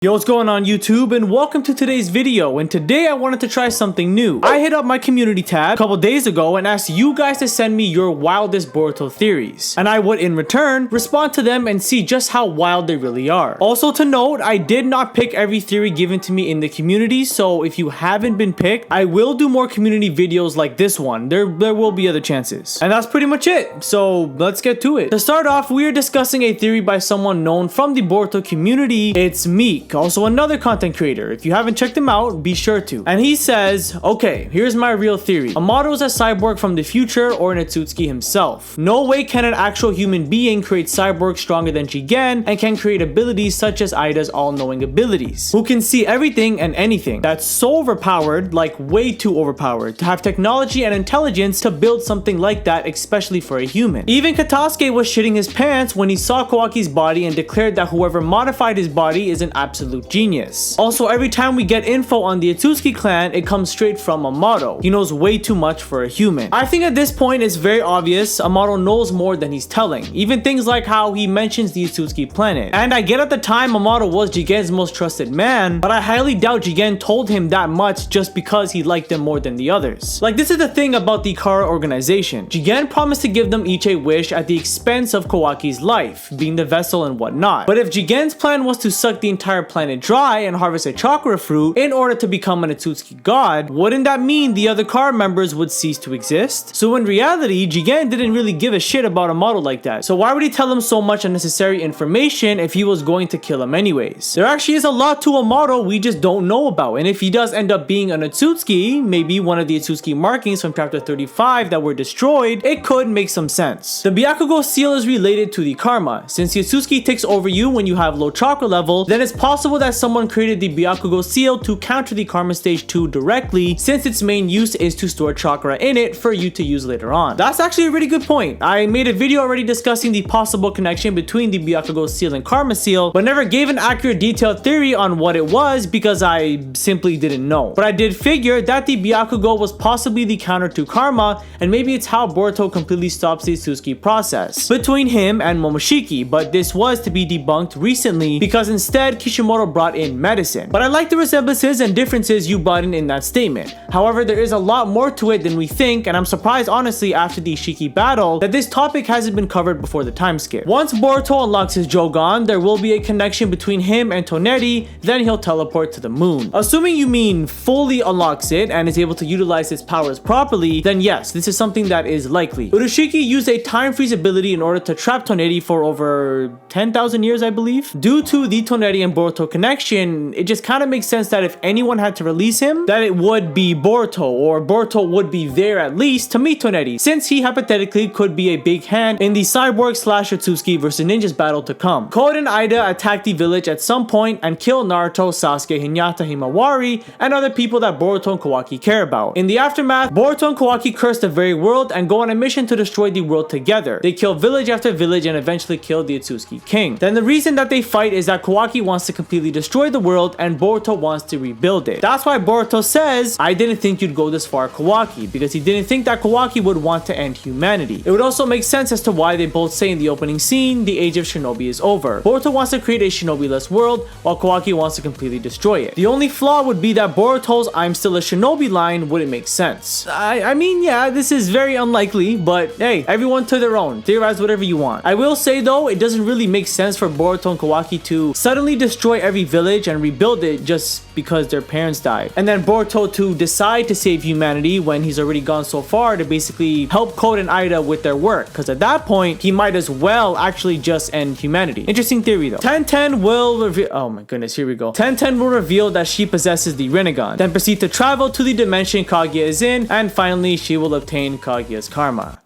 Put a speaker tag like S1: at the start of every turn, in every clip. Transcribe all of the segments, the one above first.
S1: Yo, what's going on YouTube, and welcome to today's video. And today I wanted to try something new. I hit up my community tab a couple days ago and asked you guys to send me your wildest Boruto theories, and I would in return respond to them and see just how wild they really are. Also to note, I did not pick every theory given to me in the community, so if you haven't been picked, I will do more community videos like this one. There will be other chances. And that's pretty much it, so let's get to it. To start off, we are discussing a theory by someone known from the Boruto community. It's Meek, also another content creator. If you haven't checked him out, be sure to. And he says, okay, here's my real theory. Amado is a cyborg from the future, or an otsutsuki himself. No way can an actual human being create cyborgs stronger than Jigen and can create abilities such as Eida's all-knowing abilities, who can see everything and anything. That's so overpowered, like way too overpowered, to have technology and intelligence to build something like that, especially for a human. Even Katasuke was shitting his pants when he saw Kawaki's body and declared that whoever modified his body is an absolute genius. Also, every time we get info on the Otsutsuki clan, it comes straight from Amado. He knows way too much for a human. I think at this point it's very obvious Amado knows more than he's telling. Even things like how he mentions the Otsutsuki planet. And I get at the time Amado was Jigen's most trusted man, but I highly doubt Jigen told him that much just because he liked them more than the others. Like, this is the thing about the Kara organization. Jigen promised to give them each a wish at the expense of Kawaki's life, being the vessel and whatnot. But if Jigen's plan was to suck the entire planet dry and harvest a chakra fruit in order to become an Otsutsuki god, wouldn't that mean the other Kara members would cease to exist? So in reality, Jigen didn't really give a shit about Amado like that. So why would he tell him so much unnecessary information if he was going to kill him anyways? There actually is a lot to Amado we just don't know about, and if he does end up being an Otsutsuki, maybe one of the Otsutsuki markings from chapter 35 that were destroyed, it could make some sense. The Byakugo seal is related to the karma. Since the Otsutsuki takes over you when you have low chakra level, then it's possible that someone created the Byakugo seal to counter the karma stage 2 directly, since its main use is to store chakra in it for you to use later on. That's actually a really good point. I made a video already discussing the possible connection between the Byakugo seal and karma seal, but never gave an accurate detailed theory on what it was because I simply didn't know. But I did figure that the Byakugo was possibly the counter to karma, and maybe it's how Boruto completely stops the Otsutsuki process between him and Momoshiki, but this was to be debunked recently because instead Kishimoto brought in medicine. But I like the resemblances and differences you brought in that statement. However, there is a lot more to it than we think, and I'm surprised honestly after the Ishiki battle that this topic hasn't been covered before the time skip. Once Boruto unlocks his jogan, there will be a connection between him and toneri, then he'll teleport to the moon. Assuming you mean fully unlocks it and is able to utilize its powers properly, then yes, this is something that is likely. Urashiki used a time freeze ability in order to trap toneri for over 10,000 years, I believe. Due to the toneri and Boruto connection, it just kind of makes sense that if anyone had to release him, that it would be Boruto, or Boruto would be there at least to meet toneri, since he hypothetically could be a big hand in the cyborg slash Otsutsuki versus ninjas battle to come. Code and Eida attack the village at some point and kill Naruto, Sasuke, Hinata, Himawari, and other people that Boruto and Kawaki care about. In the aftermath, Boruto and Kawaki curse the very world and go on a mission to destroy the world together. They kill village after village and eventually kill the Otsutsuki king. Then the reason that they fight is that Kawaki wants to completely destroy the world and Boruto wants to rebuild it. That's why Boruto says, I didn't think you'd go this far, Kawaki, because he didn't think that Kawaki would want to end humanity. It would also make sense as to why they both say in the opening scene, the age of shinobi is over. Boruto wants to create a shinobi-less world, while Kawaki wants to completely destroy it. The only flaw would be that Boruto's I'm still a shinobi line wouldn't make sense. I mean, yeah, this is very unlikely, but hey, everyone to their own. Theorize whatever you want. I will say though, it doesn't really make sense for Boruto and Kawaki to suddenly destroy every village and rebuild it just because their parents died, and then Boruto to decide to save humanity when he's already gone so far to basically help Code and Eida with their work, because at that point he might as well actually just end humanity. Interesting theory though. 1010 will reveal, oh my goodness, here we go. 1010 will reveal that she possesses the Rinnegan, then proceed to travel to the dimension Kaguya is in, and finally she will obtain Kaguya's karma.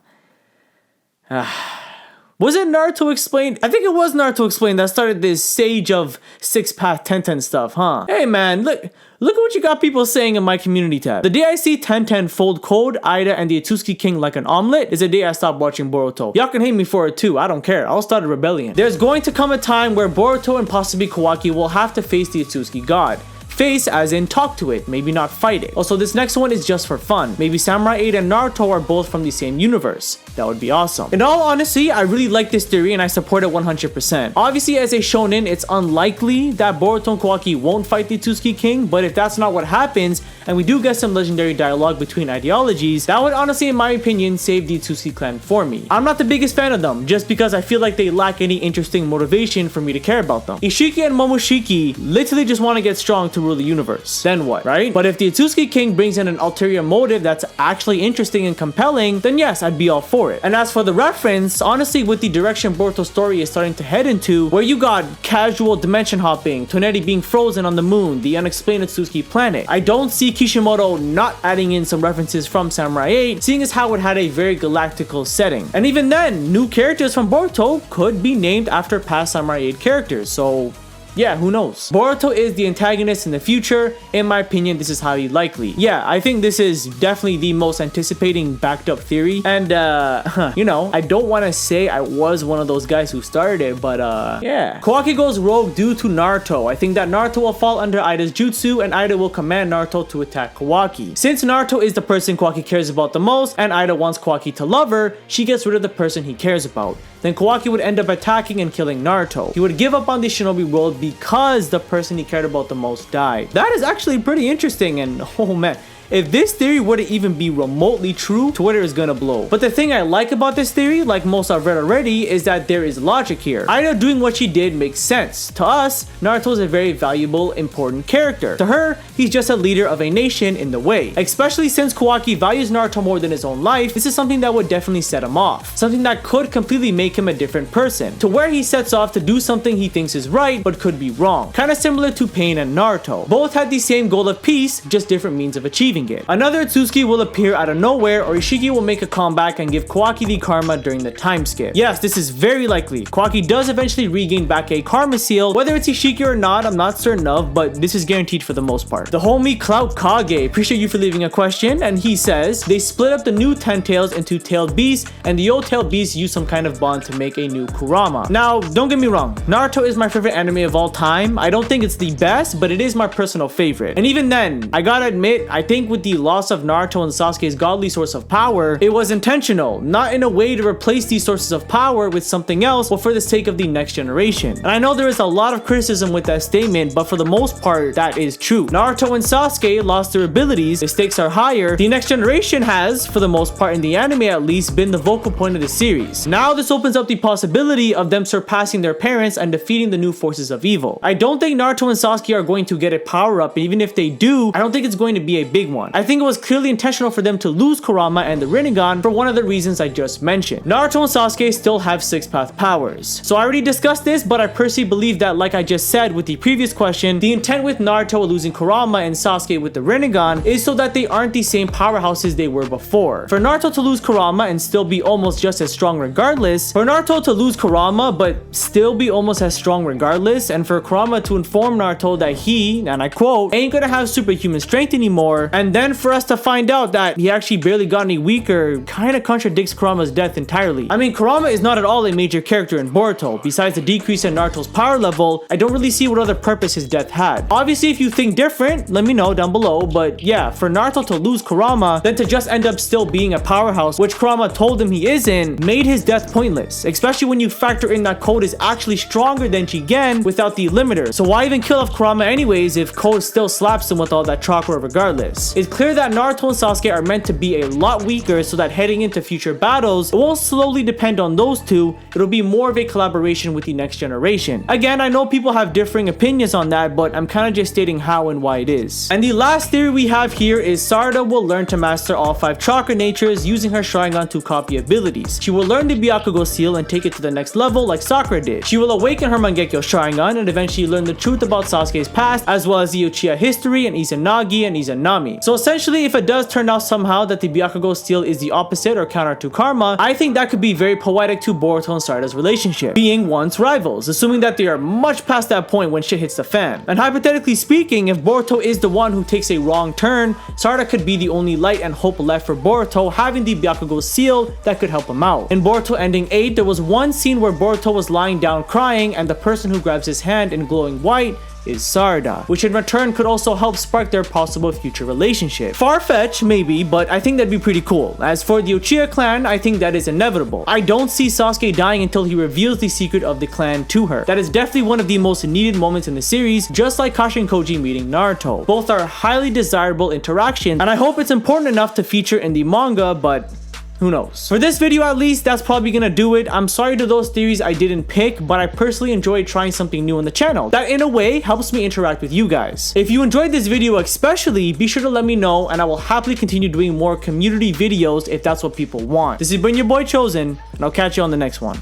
S1: Was it Naruto explained? I think it was Naruto explained that started this sage of 6-path 1010 stuff, huh? Hey man, look at what you got people saying in my community tab. The day I see 1010 fold Code, Eida, and the Otsutsuki king like an omelet is the day I stop watching Boruto. Y'all can hate me for it too, I don't care. I'll start a rebellion. There's going to come a time where Boruto and possibly Kawaki will have to face the Otsutsuki god. Face as in talk to it, maybe not fight it. Also, this next one is just for fun. Maybe Samurai 8 and Naruto are both from the same universe. That would be awesome. In all honesty, I really like this theory and I support it 100%. Obviously, as a shonen, it's unlikely that Boruto and Kawaki won't fight the Otsutsuki King, but if that's not what happens, and we do get some legendary dialogue between ideologies, that would honestly, in my opinion, save the Otsutsuki clan for me. I'm not the biggest fan of them, just because I feel like they lack any interesting motivation for me to care about them. Ishiki and Momoshiki literally just want to get strong to rule the universe. Then what, right? But if the Otsutsuki King brings in an ulterior motive that's actually interesting and compelling, then yes, I'd be all for it. And as for the reference, honestly, with the direction Boruto's story is starting to head into, where you got casual dimension hopping, Toneri being frozen on the moon, the unexplained Otsutsuki planet, I don't see Kishimoto not adding in some references from Samurai 8, seeing as how it had a very galactical setting. And even then, new characters from Boruto could be named after past Samurai 8 characters, so yeah, who knows? Boruto is the antagonist in the future. In my opinion, this is highly likely. Yeah, I think this is definitely the most anticipating backed up theory. And you know, I don't want to say I was one of those guys who started it, but yeah. Kawaki goes rogue due to Naruto. I think that Naruto will fall under Eida's jutsu and Eida will command Naruto to attack Kawaki. Since Naruto is the person Kawaki cares about the most and Eida wants Kawaki to love her, she gets rid of the person he cares about. Then Kawaki would end up attacking and killing Naruto. He would give up on the shinobi world because the person he cared about the most died. That is actually pretty interesting, and oh man, if this theory were to even be remotely true, Twitter is gonna blow. But the thing I like about this theory, like most I've read already, is that there is logic here. Eida doing what she did makes sense. To us, Naruto is a very valuable, important character. To her, he's just a leader of a nation in the way. Especially since Kawaki values Naruto more than his own life, this is something that would definitely set him off. Something that could completely make him a different person. To where he sets off to do something he thinks is right, but could be wrong. Kinda similar to Pain and Naruto. Both had the same goal of peace, just different means of achieving it. Another Otsutsuki will appear out of nowhere, or Ishiki will make a comeback and give Kawaki the karma during the time skip. Yes, this is very likely. Kawaki does eventually regain back a karma seal. Whether it's Ishiki or not, I'm not certain of, but this is guaranteed for the most part. The homie Clout Kage, appreciate you for leaving a question, and he says, they split up the new 10 tails into tailed beasts, and the old tailed beasts use some kind of bond to make a new Kurama. Now, don't get me wrong, Naruto is my favorite anime of all time. I don't think it's the best, but it is my personal favorite. And even then, I gotta admit, I think with the loss of Naruto and Sasuke's godly source of power, it was intentional, not in a way to replace these sources of power with something else, but for the sake of the next generation. And I know there is a lot of criticism with that statement, but for the most part, that is true. Naruto and Sasuke lost their abilities, the stakes are higher, the next generation has, for the most part in the anime at least, been the vocal point of the series. Now this opens up the possibility of them surpassing their parents and defeating the new forces of evil. I don't think Naruto and Sasuke are going to get a power up, and even if they do, I don't think it's going to be a big one. I think it was clearly intentional for them to lose Kurama and the Rinnegan for one of the reasons I just mentioned. Naruto and Sasuke still have 6-path powers. So I already discussed this, but I personally believe that, like I just said with the previous question, the intent with Naruto losing Kurama and Sasuke with the Rinnegan is so that they aren't the same powerhouses they were before. For Naruto to lose Kurama and still be almost just as strong regardless, for Naruto to lose Kurama but still be almost as strong regardless, and for Kurama to inform Naruto that he, and I quote, ain't gonna have superhuman strength anymore, and then for us to find out that he actually barely got any weaker, kinda contradicts Kurama's death entirely. I mean, Kurama is not at all a major character in Boruto. Besides the decrease in Naruto's power level, I don't really see what other purpose his death had. Obviously, if you think different, let me know down below, but yeah, for Naruto to lose Kurama, then to just end up still being a powerhouse, which Kurama told him he isn't, made his death pointless, especially when you factor in that Code is actually stronger than Jigen without the limiter. So why even kill off Kurama anyways if Code still slaps him with all that chakra regardless? It's clear that Naruto and Sasuke are meant to be a lot weaker so that heading into future battles, it won't slowly depend on those two, it'll be more of a collaboration with the next generation. Again, I know people have differing opinions on that, but I'm kind of just stating how and why it is. And the last theory we have here is Sarada will learn to master all 5 chakra natures using her Sharingan to copy abilities. She will learn the Byakugo seal and take it to the next level like Sakura did. She will awaken her Mangekyou Sharingan and eventually learn the truth about Sasuke's past, as well as the Uchiha history and Izanagi and Izanami. So essentially, if it does turn out somehow that the Byakugo seal is the opposite or counter to karma, I think that could be very poetic to Boruto and Sarada's relationship, being once rivals, assuming that they are much past that point when shit hits the fan. And hypothetically speaking, if Boruto is the one who takes a wrong turn, Sarada could be the only light and hope left for Boruto, having the Byakugo seal that could help him out. In Boruto Ending 8, there was one scene where Boruto was lying down crying, and the person who grabs his hand in glowing white is sarada, which in return could also help spark their possible future relationship. Far-fetched, maybe, but I think that'd be pretty cool. As for the Uchiha clan, I think that is inevitable. I don't see Sasuke dying until he reveals the secret of the clan to her. That is definitely one of the most needed moments in the series, just like Kashi and Koji meeting Naruto. Both are highly desirable interactions, and I hope it's important enough to feature in the manga, but who knows? For this video at least, that's probably gonna do it. I'm sorry to those theories I didn't pick, but I personally enjoyed trying something new on the channel. That in a way helps me interact with you guys. If you enjoyed this video especially, be sure to let me know and I will happily continue doing more community videos if that's what people want. This has been your boy Chosen, and I'll catch you on the next one.